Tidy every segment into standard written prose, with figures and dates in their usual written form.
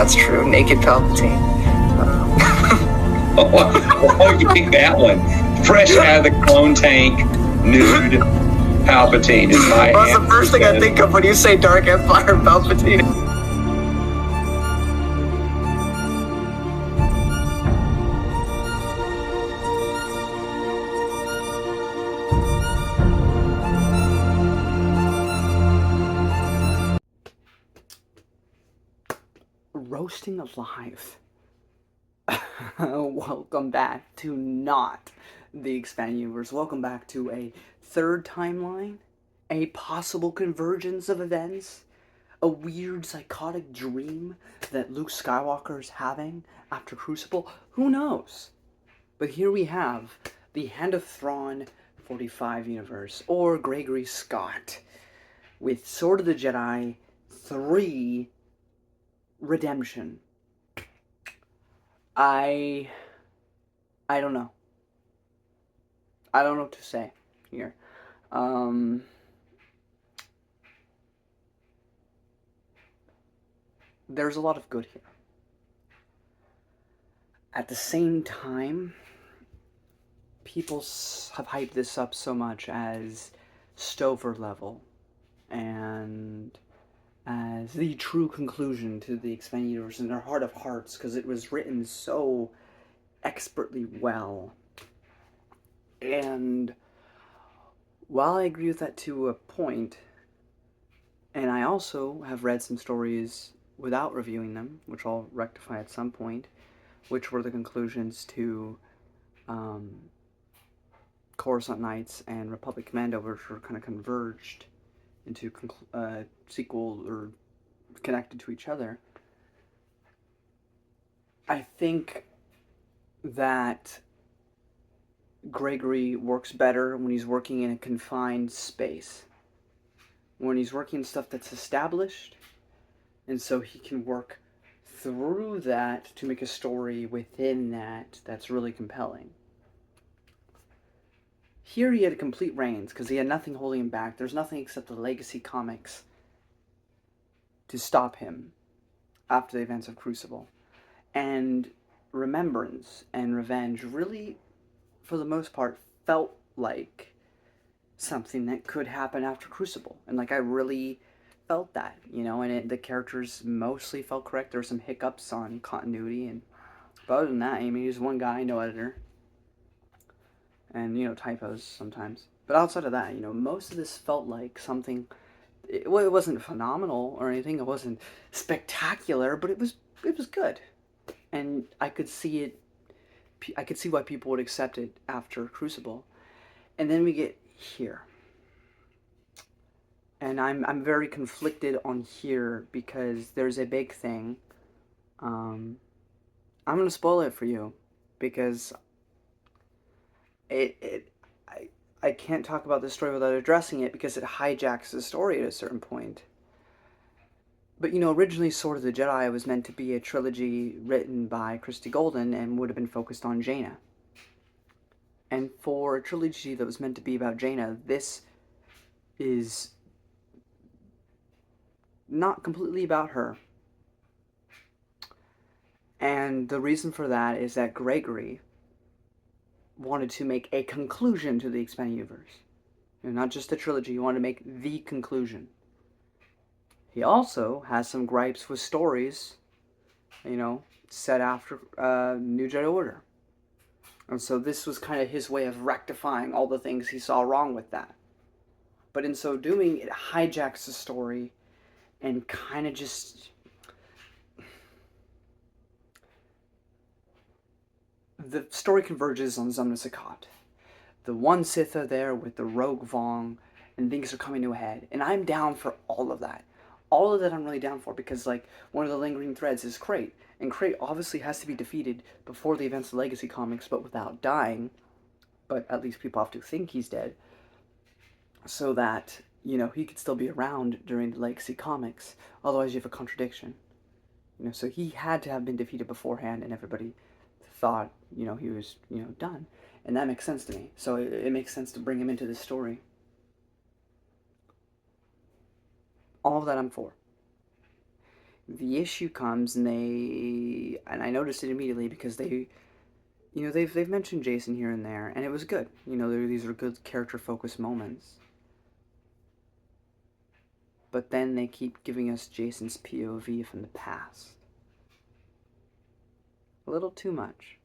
that's true. Naked Palpatine. Oh, you pick that one. Fresh out of the clone tank, nude Palpatine is my Well, that's the first thing I think of when you say Dark Empire Palpatine. Roasting Alive. Welcome back to not the Expanded Universe. Welcome back to a third timeline, a possible convergence of events, a weird psychotic dream that Luke Skywalker is having after Crucible. Who knows? But here we have the Hand of Thrawn 45 universe, or Gregory Scott, with Sword of the Jedi 3 Redemption. I don't know. I don't know what to say here. There's a lot of good here. At the same time, people have hyped this up so much as Stover level and as the true conclusion to the Expanded Universe in their heart of hearts, because it was written so expertly well. And while I agree with that to a point, and I also have read some stories without reviewing them, which I'll rectify at some point, which were the conclusions to Coruscant Knights and Republic Commando, which were kind of converged into sequel or connected to each other. I think that Gregory works better when he's working in a confined space. When he's working in stuff that's established, and so he can work through that to make a story within that that's really compelling. Here he had a complete reins, because he had nothing holding him back. There's nothing except the legacy comics to stop him after the events of Crucible. And Remembrance and Revenge really, for the most part, felt like something that could happen after Crucible. And I really felt that, and the characters mostly felt correct. There were some hiccups on continuity, but other than that, he's one guy, no editor. And, typos sometimes. But outside of that, most of this felt like something. It wasn't phenomenal or anything. It wasn't spectacular, but it was good. And I could see it. I could see why people would accept it after Crucible. And then we get here. And I'm very conflicted on here because there's a big thing. I'm going to spoil it for you because I can't talk about this story without addressing it because it hijacks the story at a certain point. But, originally Sword of the Jedi was meant to be a trilogy written by Christie Golden and would have been focused on Jaina. And for a trilogy that was meant to be about Jaina, this is not completely about her. And the reason for that is that Gregory wanted to make a conclusion to the Expanded Universe. Not just a trilogy, he wanted to make the conclusion. He also has some gripes with stories, set after New Jedi Order. And so this was kind of his way of rectifying all the things he saw wrong with that. But in so doing, it hijacks the story and kind of just... The story converges on Zumna Sakat. The one Sith are there with the rogue Vong, and things are coming to a head. And I'm down for all of that. All of that I'm really down for, because one of the lingering threads is Crate. And Crate obviously has to be defeated before the events of Legacy Comics, but without dying. But at least people have to think he's dead. So that, he could still be around during the Legacy Comics. Otherwise you have a contradiction. So he had to have been defeated beforehand, and everybody thought, he was, done. And that makes sense to me. So it makes sense to bring him into this story. All of that I'm for. The issue comes, and I noticed it immediately because they've mentioned Jason here and there, and it was good. These are good character-focused moments. But then they keep giving us Jason's POV from the past. A little too much.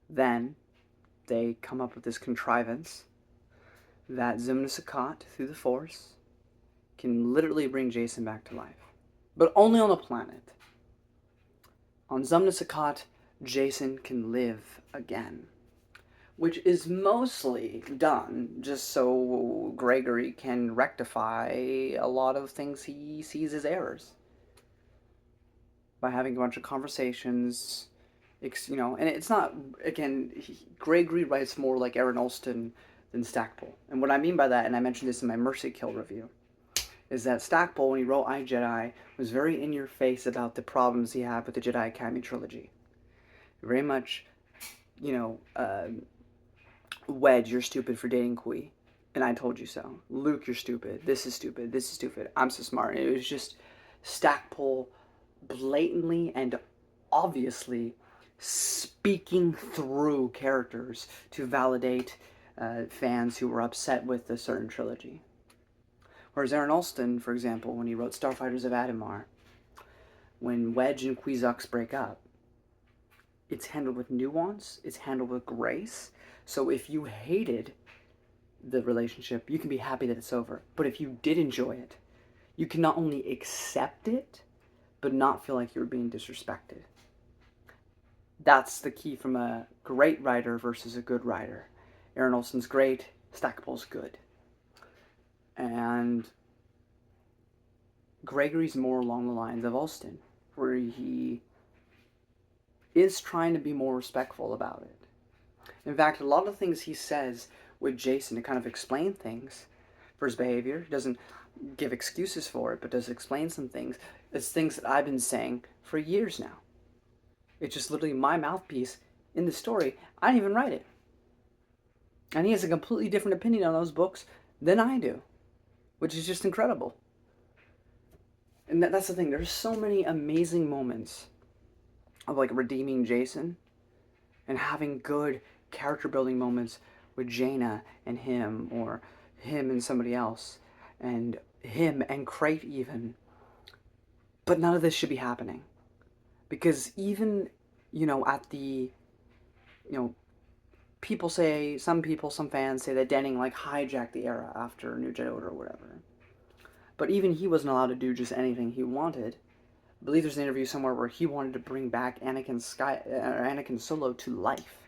Then they come up with this contrivance that Zimna through the Force, can literally bring Jason back to life. But only on a planet. On Zumna Jason can live again. Which is mostly done just so Gregory can rectify a lot of things he sees as errors. By having a bunch of conversations, and it's not, again, Gregory writes more like Aaron Alston than Stackpole. And what I mean by that, and I mentioned this in my Mercy Kill review, is that Stackpole, when he wrote I, Jedi, was very in your face about the problems he had with the Jedi Academy trilogy. Very much, Wedge, you're stupid for dating Kui, and I told you so. Luke, you're stupid. This is stupid. This is stupid. I'm so smart. And it was just Stackpole blatantly and obviously speaking through characters to validate fans who were upset with a certain trilogy. Whereas Aaron Alston, for example, when he wrote Starfighters of Adamar, when Wedge and Quizux break up, it's handled with nuance, it's handled with grace. So if you hated the relationship, you can be happy that it's over. But if you did enjoy it, you can not only accept it, but not feel like you're being disrespected. That's the key from a great writer versus a good writer. Aaron Alston's great, Stackpole's good. And Gregory's more along the lines of Alston, where he is trying to be more respectful about it. In fact, a lot of things he says with Jason to kind of explain things for his behavior, he doesn't give excuses for it, but does explain some things. It's things that I've been saying for years now. It's just literally my mouthpiece in the story. I didn't even write it. And he has a completely different opinion on those books than I do, which is just incredible. And that's the thing. There's so many amazing moments of redeeming Jason and having good character building moments with Jaina and him, or him and somebody else, and him and Crate even. But none of this should be happening. Because even, at the, some fans say that Denning hijacked the era after New Jedi Order or whatever. But even he wasn't allowed to do just anything he wanted. I believe there's an interview somewhere where he wanted to bring back Anakin Solo to life.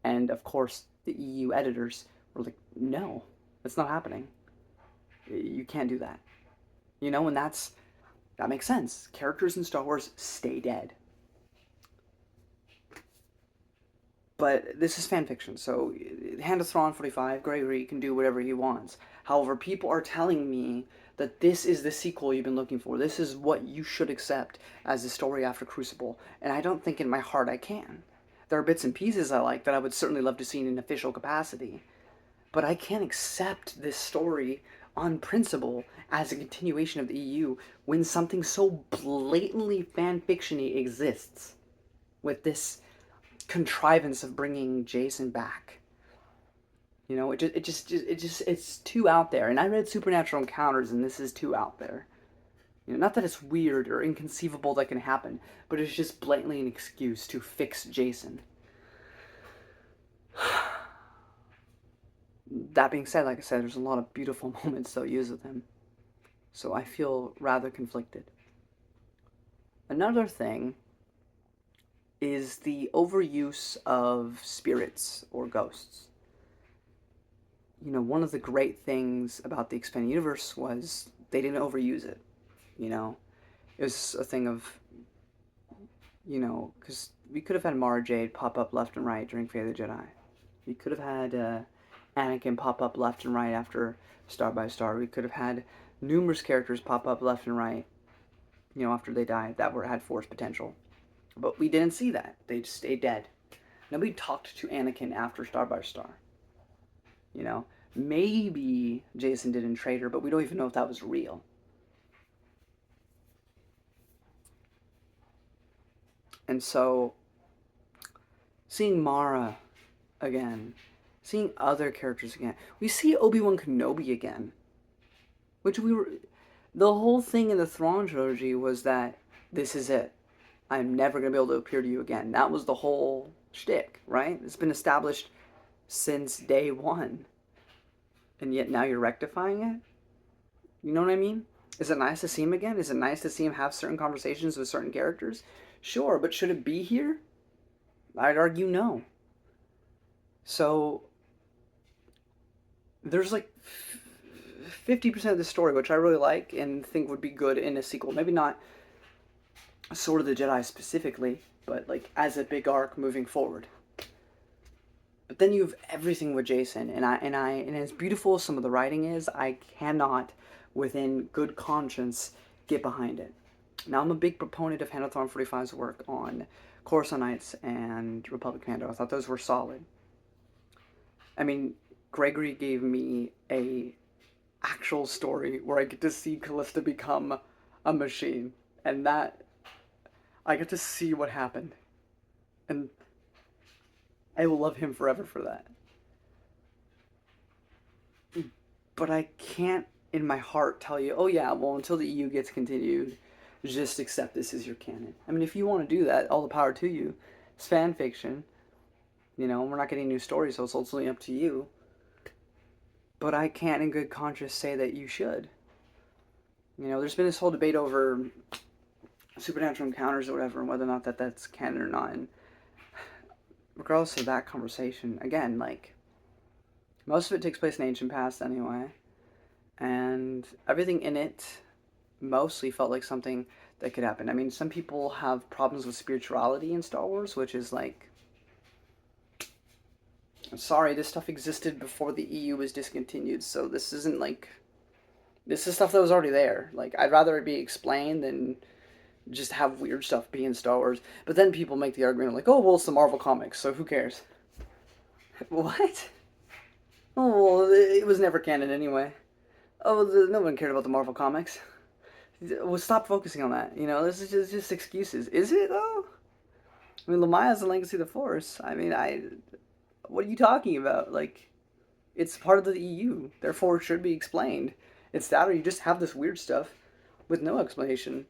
And of course, the EU editors were like, no, that's not happening. You can't do that. And that makes sense. Characters in Star Wars stay dead. But this is fanfiction, so Hand of Thrawn 45, Gregory can do whatever he wants. However, people are telling me that this is the sequel you've been looking for. This is what you should accept as the story after Crucible. And I don't think in my heart I can. There are bits and pieces I like that I would certainly love to see in an official capacity. But I can't accept this story on principle as a continuation of the EU when something so blatantly fanfiction-y exists with this contrivance of bringing Jason back. It's too out there. And I read Supernatural Encounters, and this is too out there. Not that it's weird or inconceivable that can happen, but it's just blatantly an excuse to fix Jason. That being said, like I said, there's a lot of beautiful moments they'll use with him. So I feel rather conflicted. Another thing is the overuse of spirits or ghosts. One of the great things about the Expanded Universe was they didn't overuse it. It was a thing of, because we could have had Mara Jade pop up left and right during Fate of the Jedi. We could have had Anakin pop up left and right after Star by Star. We could have had numerous characters pop up left and right, after they died that had Force potential. But we didn't see that. They just stayed dead. Nobody talked to Anakin after Star by Star. Maybe Jason did in Traitor, but we don't even know if that was real. And so, seeing Mara again, seeing other characters again, we see Obi-Wan Kenobi again, which the whole thing in the Thrawn trilogy was that this is it. I'm never going to be able to appear to you again. That was the whole shtick, right? It's been established since day one. And yet now you're rectifying it? You know what I mean? Is it nice to see him again? Is it nice to see him have certain conversations with certain characters? Sure, but should it be here? I'd argue no. So, there's like 50% of the story, which I really like and think would be good in a sequel. Maybe not Sword of the Jedi specifically, but like as a big arc moving forward. But then you have everything with Jason, and as beautiful as some of the writing is, I cannot, within good conscience, get behind it. Now, I'm a big proponent of HOT45's work on Coruscant Knights and Republic Commando. I thought those were solid. I mean, Gregory gave me a actual story where I get to see Callista become a machine, and that I get to see what happened, and I will love him forever for that. But I can't in my heart tell you, oh yeah, well, until the EU gets continued, just accept this as your canon. I mean, if you want to do that, all the power to you. It's fan fiction. You know, we're not getting new stories, so it's ultimately up to you. But I can't in good conscience say that you should. You know, there's been this whole debate over supernatural encounters or whatever, and whether or not that's canon or not. And regardless of that conversation, again, like, most of it takes place in ancient past anyway, and everything in it mostly felt like something that could happen. I mean, some people have problems with spirituality in Star Wars, which is like, I'm sorry, this stuff existed before the EU was discontinued, so this isn't like, this is stuff that was already there. Like, I'd rather it be explained than just have weird stuff be in Star Wars. But then people make the argument like, oh, well, it's the Marvel comics, so who cares? What? Oh, well, it was never canon anyway. Oh, no one cared about the Marvel comics. Well, stop focusing on that. You know, this is just excuses. Is it, though? I mean, Lamaya's the Legacy of the Force. I mean, what are you talking about? Like, it's part of the EU, therefore it should be explained. It's that, or you just have this weird stuff with no explanation.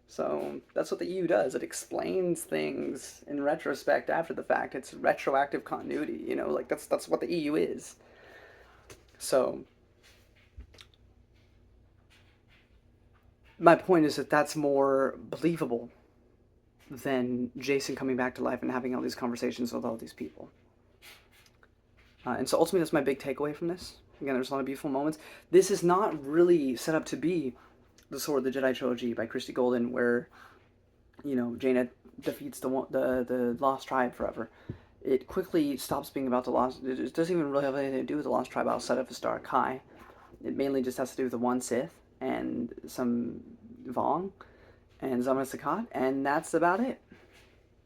So that's what the EU does. It explains things in retrospect after the fact. It's retroactive continuity, you know, like that's what the EU is. So my point is that that's more believable than Jason coming back to life and having all these conversations with all these people. And so ultimately that's my big takeaway from this. Again, there's a lot of beautiful moments. This is not really set up to be the Sword of the Jedi trilogy by Christie Golden, where, you know, Jaina defeats the Lost Tribe forever. It quickly stops being about the Lost. It doesn't even really have anything to do with the Lost Tribe outside of Astara Kai. It mainly just has to do with the one Sith and some Vong and Zamra Sakat, and that's about it.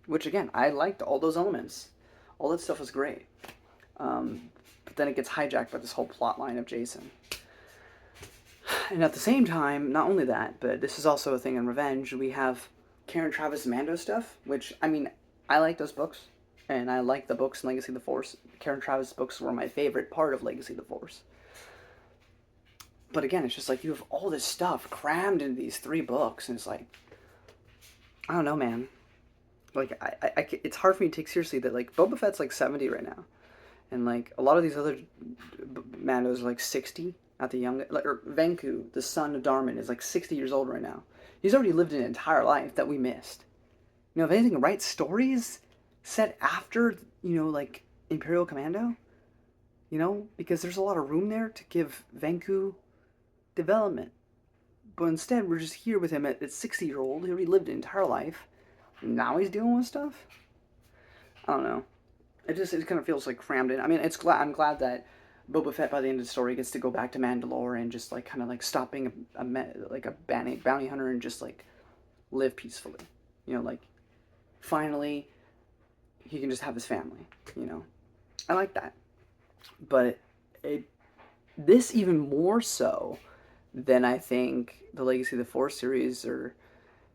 Which, again, I liked all those elements. All that stuff was great. But then it gets hijacked by this whole plot line of Jason. And at the same time, not only that, but this is also a thing in Revenge, we have Karen Travis Mando stuff, which, I mean, I like those books, and I like the books in Legacy of the Force. Karen Travis books were my favorite part of Legacy of the Force. But again, it's just like, you have all this stuff crammed into these 3 books, and it's like, I don't know, man. Like, it's hard for me to take seriously that, like, Boba Fett's like 70 right now. And, like, a lot of these other Mandos are like 60 at the young, like, or Venku, the son of Darman, is like 60 years old right now. He's already lived an entire life that we missed. You know, if anything, write stories set after, you know, like, Imperial Commando. You know, because there's a lot of room there to give Venku development. But instead, we're just here with him at 60-year-old. He already lived an entire life. And now he's dealing with stuff? I don't know. It kind of feels like crammed in. I mean, I'm glad that Boba Fett by the end of the story gets to go back to Mandalore and just like kind of like stop being a bounty hunter and just like live peacefully. You know, like finally he can just have his family. You know, I like that. But this even more so than I think the Legacy of the Force series or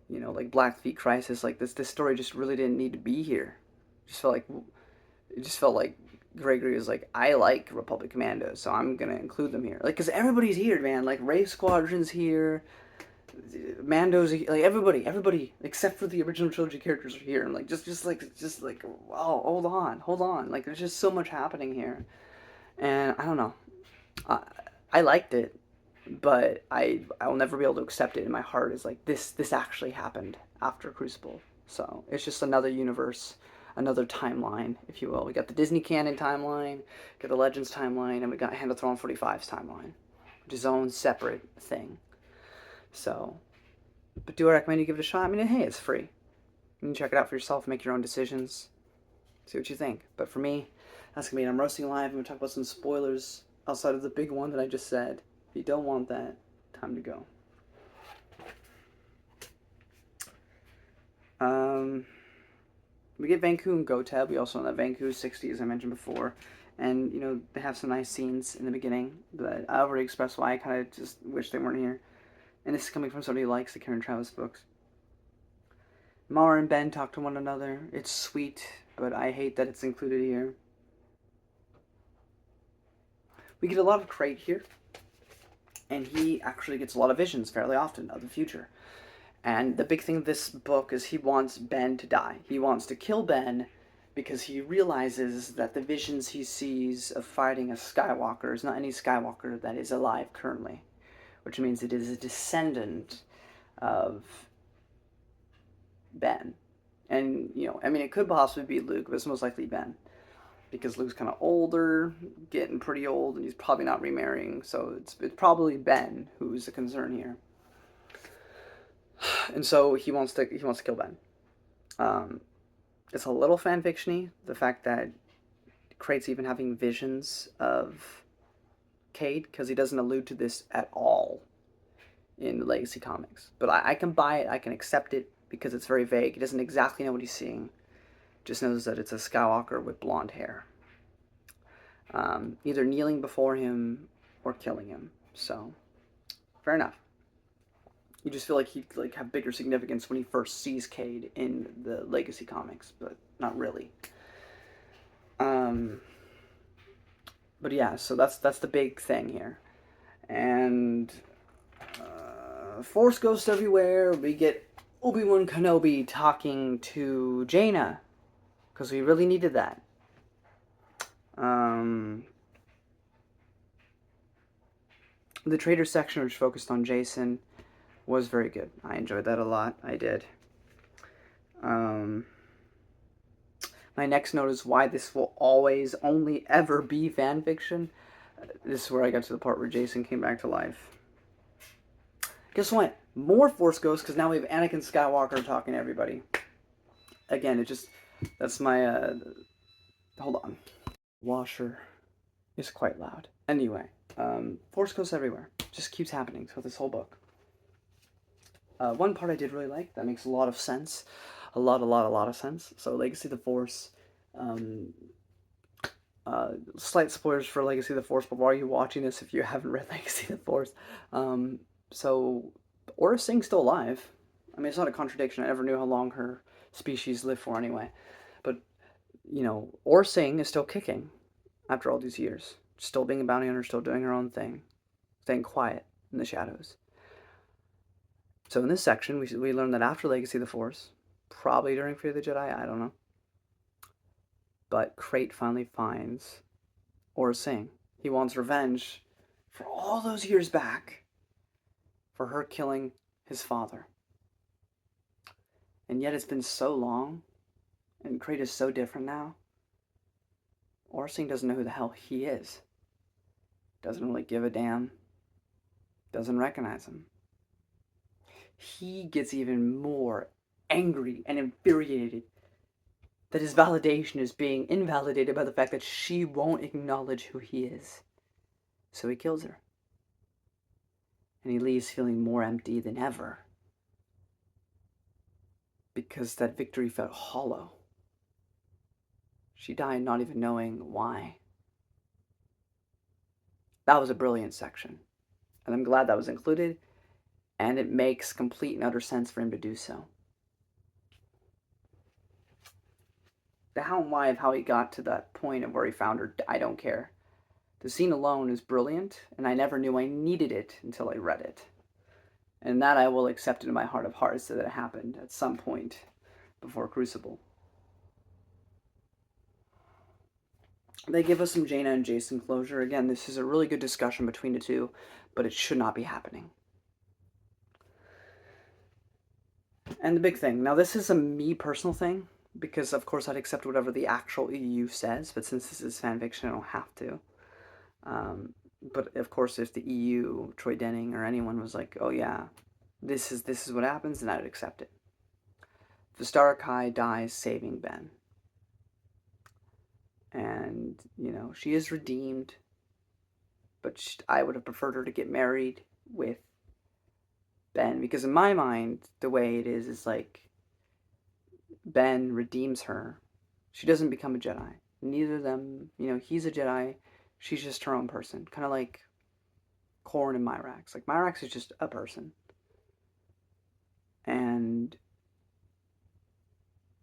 you know, like Blackfeet Crisis, like this story just really didn't need to be here. It just felt like Gregory was like, I like Republic Commandos, so I'm gonna include them here. Like, cause everybody's here, man. Like Wraith Squadron's here, Mando's here, like everybody except for the original trilogy characters are here. And like just like, wow, hold on. Like there's just so much happening here, and I don't know. I, I liked it, but I will never be able to accept it in my heart as like this actually happened after Crucible. So it's just another universe, another timeline, if you will. We got the Disney canon timeline, got the Legends timeline, and we got Hand of Throne 45's timeline, which is its own separate thing. So, but do I recommend you give it a shot? I mean, hey, it's free. You can check it out for yourself, make your own decisions, see what you think. But for me, that's gonna be it. I'm roasting live. I'm gonna talk about some spoilers outside of the big one that I just said. If you don't want that, time to go. We get Vanku and Goteb. We also know that Vanku is 60, as I mentioned before. And, you know, they have some nice scenes in the beginning, but I already expressed why I kind of just wish they weren't here. And this is coming from somebody who likes the Karen Travis books. Mara and Ben talk to one another. It's sweet, but I hate that it's included here. We get a lot of Crate here, and he actually gets a lot of visions fairly often of the future. And the big thing of this book is he wants Ben to die. He wants to kill Ben because he realizes that the visions he sees of fighting a Skywalker is not any Skywalker that is alive currently, which means it is a descendant of Ben. And, you know, I mean, it could possibly be Luke, but it's most likely Ben, because Luke's kind of older, getting pretty old, and he's probably not remarrying, so it's probably Ben who's the concern here. And so he wants to kill Ben. It's a little fanfiction-y, the fact that Crate's even having visions of Cade, because he doesn't allude to this at all in the Legacy comics. But I can buy it, I can accept it, because it's very vague. He doesn't exactly know what he's seeing. Just knows that it's a Skywalker with blonde hair. Either kneeling before him or killing him. So, fair enough. You just feel like he'd like have bigger significance when he first sees Cade in the Legacy comics, but not really. But yeah, so that's the big thing here. And Force Ghosts everywhere. We get Obi-Wan Kenobi talking to Jaina, because we really needed that. The Trader section, which focused on Jason, was very good. I enjoyed that a lot. I did. My next note is why this will always, only ever be fanfiction. This is where I got to the part where Jason came back to life. Guess what? More Force Ghosts, because now we have Anakin Skywalker talking to everybody. Again, it just... That's my... Hold on. Washer is quite loud. Anyway, Force Ghosts everywhere. Just keeps happening throughout this whole book. One part I did really like, that makes a lot of sense. A lot of sense. So Legacy of the Force, slight spoilers for Legacy of the Force, but why are you watching this if you haven't read Legacy of the Force? So Aurra Sing's still alive. I mean, it's not a contradiction. I never knew how long her species lived for anyway. But, you know, Aurra Sing is still kicking after all these years. Still being a bounty hunter, still doing her own thing. Staying quiet in the shadows. So in this section, we learn that after Legacy of the Force, probably during Fear of the Jedi, I don't know, but Crate finally finds Aurra Sing. He wants revenge for all those years back for her killing his father. And yet it's been so long, and Crate is so different now. Aurra Sing doesn't know who the hell he is. Doesn't really give a damn. Doesn't recognize him. He gets even more angry and infuriated that his validation is being invalidated by the fact that she won't acknowledge who he is. So he kills her. And he leaves feeling more empty than ever. Because that victory felt hollow. She died not even knowing why. That was a brilliant section. And I'm glad that was included. And it makes complete and utter sense for him to do so. The how and why of how he got to that point of where he found her, I don't care. The scene alone is brilliant, and I never knew I needed it until I read it. And that I will accept in my heart of hearts that it happened at some point before Crucible. They give us some Jaina and Jason closure. Again, this is a really good discussion between the two, but it should not be happening. And the big thing, now this is a me personal thing, because of course I'd accept whatever the actual EU says, but since this is fanfiction, I don't have to. But of course, if the EU, Troy Denning, or anyone was like, oh yeah, this is what happens, then I'd accept it. Vistara Kai dies saving Ben. And, you know, she is redeemed, but I would have preferred her to get married with Ben, because in my mind, the way it is like, Ben redeems her. She doesn't become a Jedi. Neither of them, you know, he's a Jedi, she's just her own person. Kind of like Corrin and Myrax. Like, Myrax is just a person. And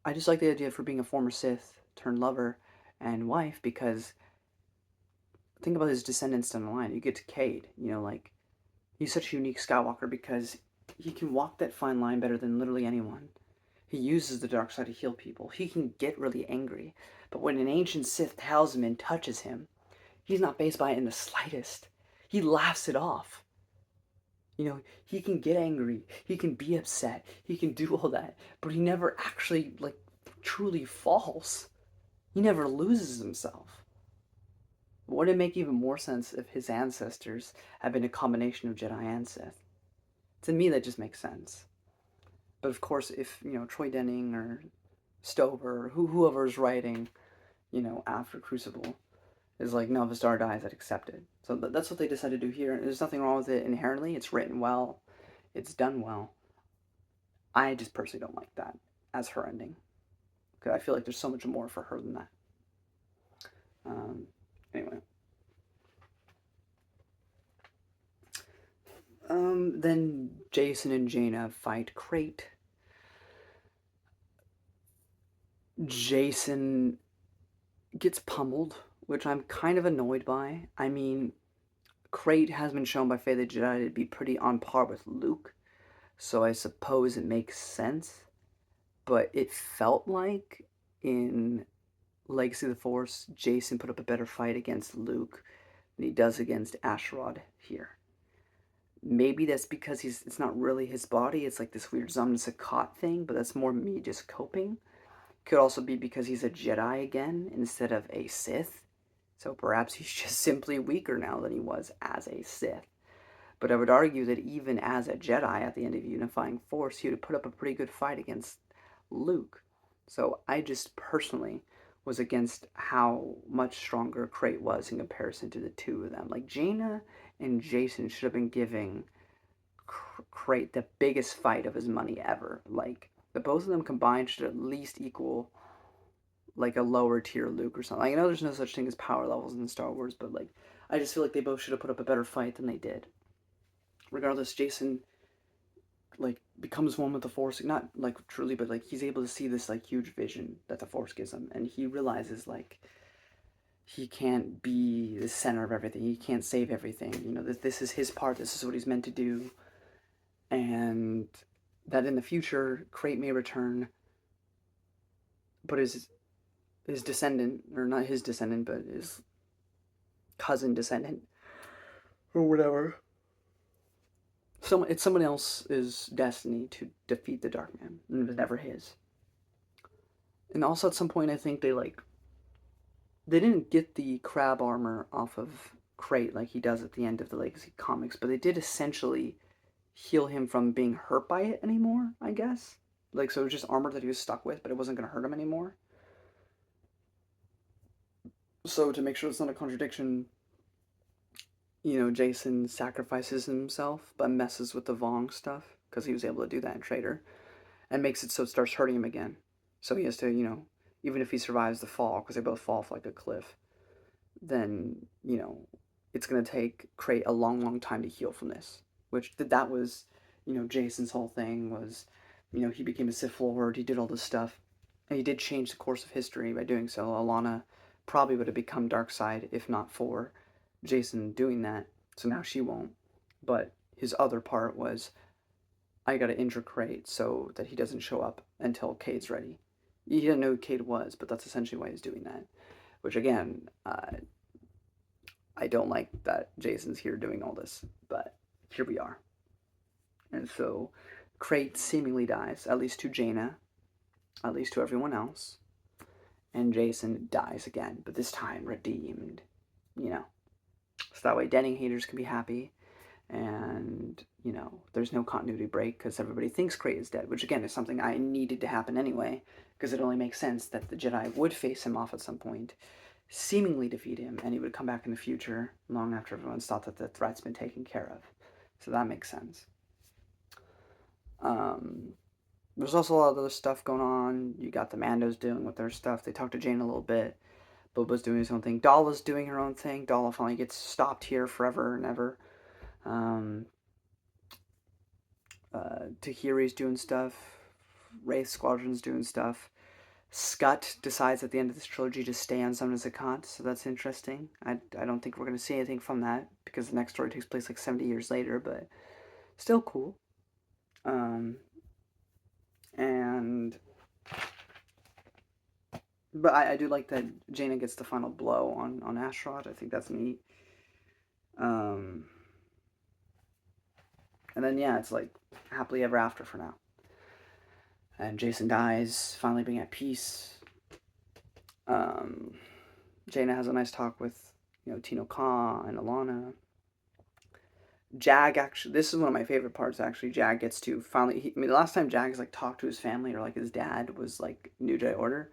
I just like the idea of her being a former Sith turned lover and wife, because think about his descendants down the line. You get to Cade, you know, like, he's such a unique Skywalker because he can walk that fine line better than literally anyone. He uses the dark side to heal people. He can get really angry, but when an ancient Sith tells him and touches him, he's not fazed by it in the slightest. He laughs it off. You know, he can get angry, he can be upset, he can do all that, but he never actually, like, truly falls. He never loses himself. Would it make even more sense if his ancestors had been a combination of Jedi and Sith? To me, that just makes sense. But of course, if, you know, Troy Denning or Stover or whoever's writing, you know, after Crucible is like, no, if a star dies, I'd accept it. So that's what they decided to do here. There's nothing wrong with it inherently. It's written well. It's done well. I just personally don't like that as her ending, because I feel like there's so much more for her than that. Anyway. Then Jason and Jaina fight Crate. Jason gets pummeled, which I'm kind of annoyed by. I mean, Crate has been shown by Fate the Jedi to be pretty on par with Luke, so I suppose it makes sense. But it felt like in Legacy of the Force, Jason put up a better fight against Luke than he does against Asherod here. Maybe that's because it's not really his body, it's like this weird Zamda thing, but that's more me just coping. Could also be because he's a Jedi again instead of a Sith. So perhaps he's just simply weaker now than he was as a Sith. But I would argue that even as a Jedi at the end of Unifying Force, he would have put up a pretty good fight against Luke. So I just personally was against how much stronger Crate was in comparison to the two of them. Like, Jaina and Jason should have been giving Crate the biggest fight of his money ever. Like, the both of them combined should at least equal, like, a lower tier Luke or something. I know there's no such thing as power levels in Star Wars, but, like, I just feel like they both should have put up a better fight than they did. Regardless, Jason, like, becomes one with the Force, not, like, truly, but, like, he's able to see this, like, huge vision that the Force gives him, and he realizes, like, he can't be the center of everything, he can't save everything, you know, this is his part, this is what he's meant to do, and that in the future, Crate may return, but his descendant, or not his descendant, but his cousin descendant, or whatever, it's someone else's destiny to defeat the Dark Man, and it was never his. And also at some point, I think they didn't get the crab armor off of Crate like he does at the end of the Legacy comics, but they did essentially heal him from being hurt by it anymore, I guess. Like, so it was just armor that he was stuck with, but it wasn't going to hurt him anymore. So to make sure it's not a contradiction, you know, Jason sacrifices himself, but messes with the Vong stuff, because he was able to do that in Traitor, and makes it so it starts hurting him again. So he has to, you know, even if he survives the fall, because they both fall off like a cliff, then, you know, it's going to take Crate a long, long time to heal from this. Which, that was, Jason's whole thing was, he became a Sith Lord, he did all this stuff, and he did change the course of history by doing so. Alana probably would have become Darkseid if not for Jason doing that, so now she won't. But his other part was, I gotta injure Cade so that he doesn't show up until Cade's ready. He didn't know who Cade was, but that's essentially why he's doing that. Which, again, I don't like that Jason's here doing all this, but here we are. And so Cade seemingly dies, at least to Jaina, at least to everyone else, and Jason dies again, but this time redeemed, So that way Denning haters can be happy, and, there's no continuity break because everybody thinks Cade is dead, which again is something I needed to happen anyway, because it only makes sense that the Jedi would face him off at some point, seemingly defeat him, and he would come back in the future long after everyone's thought that the threat's been taken care of. So that makes sense. There's also a lot of other stuff going on. You got the Mandos dealing with their stuff. They talked to Jane a little bit. Boba's doing his own thing. Dala's doing her own thing. Dala finally gets stopped here forever and ever. Tahiri's doing stuff. Wraith Squadron's doing stuff. Scut decides at the end of this trilogy to stay on Zona Zakat, so that's interesting. I don't think we're going to see anything from that, because the next story takes place like 70 years later, but still cool. But I do like that Jaina gets the final blow on Astaroth. I think that's neat. And then, yeah, it's like happily ever after for now. And Jason dies, finally being at peace. Jaina has a nice talk with, Tino Ka and Alana. Jag, actually, this is one of my favorite parts, actually. Jag gets to finally, the last time Jag's, talked to his family, or, his dad, was, New Jedi Order.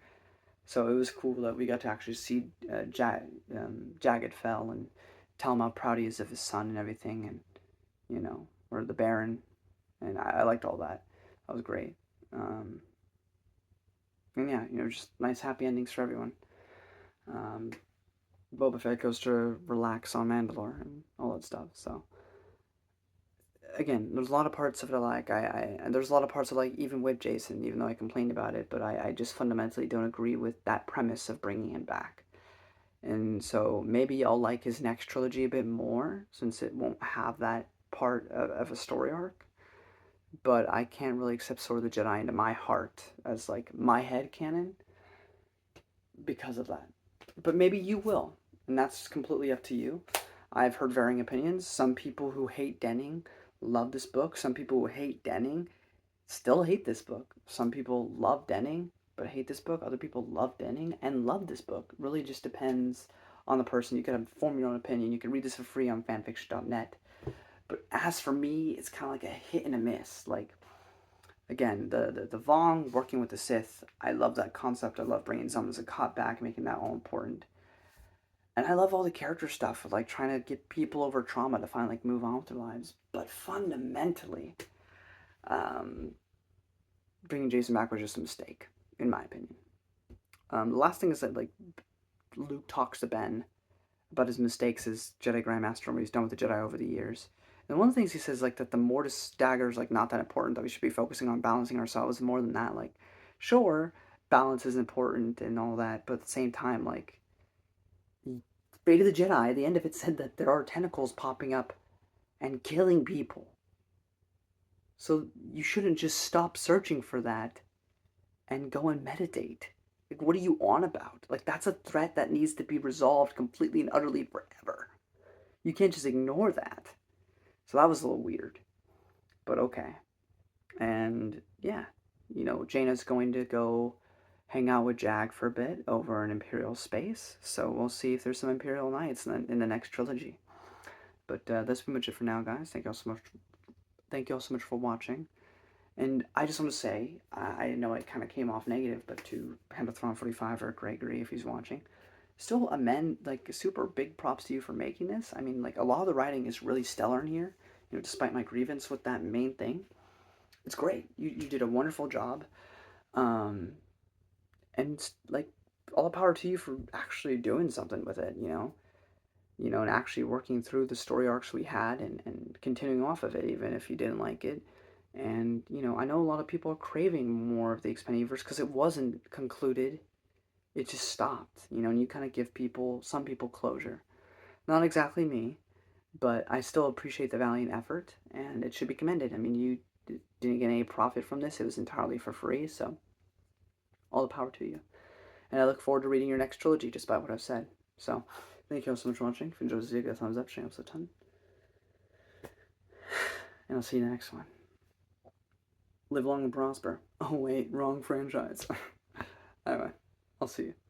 So it was cool that we got to actually see Jagged Fell and tell him how proud he is of his son and everything, and, or the Baron, and I liked all that. That was great. And yeah, just nice happy endings for everyone. Boba Fett goes to relax on Mandalore and all that stuff, so again, there's a lot of parts of it I like. And there's a lot of parts I like even with Jason, even though I complained about it, but I just fundamentally don't agree with that premise of bringing him back. And so maybe I'll like his next trilogy a bit more, since it won't have that part of a story arc. But I can't really accept Sword of the Jedi into my heart as, my head canon because of that. But maybe you will, and that's completely up to you. I've heard varying opinions. Some people who hate Denning love this book. Some people who hate Denning still hate this book. Some people love Denning but hate this book. Other people love Denning and love this book. It really just depends on the person. You can form your own opinion. You can read this for free on fanfiction.net. But as for me, it's kind of like a hit and a miss. Again, the Vong working with the Sith, I love that concept. I love bringing Zona Zakat back, making that all important. And I love all the character stuff, trying to get people over trauma to finally move on with their lives. But fundamentally, bringing Jason back was just a mistake, in my opinion. The last thing is that Luke talks to Ben about his mistakes as Jedi Grandmaster and what he's done with the Jedi over the years. And one of the things he says that the Mortis dagger is not that important, that we should be focusing on balancing ourselves more than that. Sure, balance is important and all that, but at the same time, Fate of the Jedi, at the end of it, said that there are tentacles popping up and killing people. So you shouldn't just stop searching for that and go and meditate. What are you on about? That's a threat that needs to be resolved completely and utterly forever. You can't just ignore that. So that was a little weird. But okay. And yeah, Jaina's going to go hang out with Jag for a bit over in Imperial space. So we'll see if there's some Imperial Knights in the next trilogy. But that's pretty much it for now, guys. Thank you all so much. Thank you all so much for watching. And I just want to say, I know it kind of came off negative, but to HOT45 or Gregory, if he's watching, still super big props to you for making this. I mean, a lot of the writing is really stellar in here. Despite my grievance with that main thing, it's great. You did a wonderful job. And all the power to you for actually doing something with it, and actually working through the story arcs we had and continuing off of it, even if you didn't like it. And, you know, I know a lot of people are craving more of the Expendiverse because it wasn't concluded. It just stopped, you know, and you kind of give some people closure. Not exactly me, but I still appreciate the valiant effort, and it should be commended. I mean, you didn't get any profit from this. It was entirely for free, so all the power to you. And I look forward to reading your next trilogy, despite what I've said. So, thank you all so much for watching. If you enjoyed this video, give a thumbs up, share it a ton. And I'll see you in the next one. Live long and prosper. Oh wait, wrong franchise. Anyway, I'll see you.